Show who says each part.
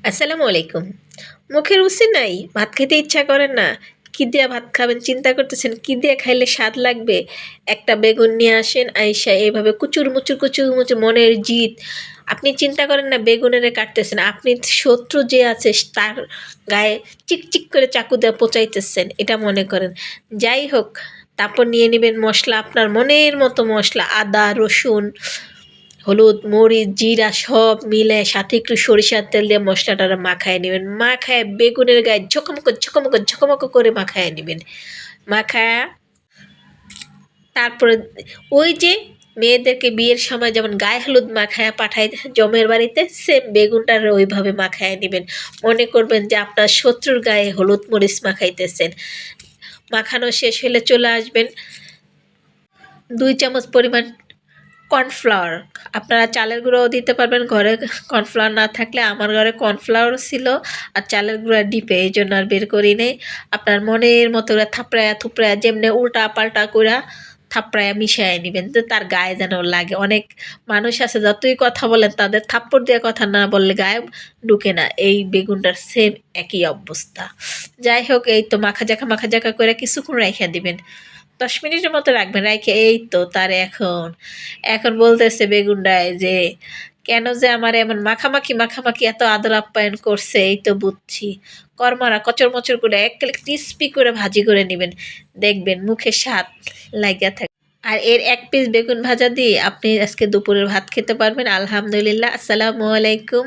Speaker 1: আসসালামু আলাইকুম। মুখে রুচি নাই, ভাত খেতে ইচ্ছা করে না। কি দিয়া ভাত খাবেন চিন্তা করতেছেন, কি দিয়ে খাইলে স্বাদ লাগবে? একটা বেগুন নিয়ে আসেন, আইসা এইভাবে কুচুর-মুচুর, কুচুর-মুচুর মনের জিদ। আপনি চিন্তা করেন না বেগুনেরে কাটতেছেন। আপনি শত্রু যে আছে তার গায়ে চিকচিক করে চাকু দিয়ে পোঁচাইতেছেন, এটা মনে করেন। যাই হোক, তারপর নিয়ে নিবেন মসলা, আপনার মনের মতো মসলা, আদা, রসুন, হলুদ, মরিচ, জিরা সব মিলায় সাথে একটু সরিষার তেল দিয়ে মশলাটা মাখায় নেবেন। মাখায় বেগুনের গায়ে ঝকমকো, ঝকমকো, ঝকমকো করে মাখায় নেবেন। মাখায়া তারপরে ওই যে মেয়েদেরকে বিয়ের সময় যেমন গায়ে হলুদ মাখায়া পাঠায় জমের বাড়িতে, সেম বেগুনটার ওইভাবে মাখায় নেবেন। মনে করবেন যে আপনার শত্রুর গায়ে হলুদ মরিচ মাখাইতেছেন। মাখানো শেষ হলে চলে আসবেন ২ চামচ পরিমাণ কর্নফ্লাওয়ার। আপনারা চালের গুঁড়োও দিতে পারবেন, ঘরে কর্নফ্লাওয়ার না থাকলে। আমার ঘরে কর্নফ্লাওয়ারও ছিল আর চালের গুঁড়া ডিপে, এই জন্য আর বের করি নাই। আপনার মনের মতো করে থাপড়ায়া থুপড়ায়া যেমনি উল্টা পাল্টা কইরা থাপড়ায়া মিশাইয়া নিবেন, তো তার গায়ে যেন লাগে। অনেক মানুষ আছে যতই কথা বলেন তাদের থাপ্পড় দিয়ে কথা না বললে গায়ে ঢুকে না। এই বেগুনটার সেম একই অবস্থা। যাই হোক, এই তো মাখা জাখা করে কিছুক্ষণ রাইখা দিবেন। ১০ মিনিটের মতো রাখবেন, রাইখে এই তো তার এখন বলতেছে বেগুনটায় যে কেন যে আমার এমন মাখামাখি এত আদর আপ্যায়ন করছে, এই তো বুঝছি। কড়মড়া কচর-মচর করে এক্কেবারে ক্রিস্পি করে ভাজি করে নিবেন। দেখবেন মুখে স্বাদ লাইগা থাকবে। আর এর ১ পিস বেগুন ভাজা দিয়ে আপনি আজকে দুপুরের ভাত খেতে পারবেন। আলহামদুলিল্লাহ। আসসালামু আলাইকুম।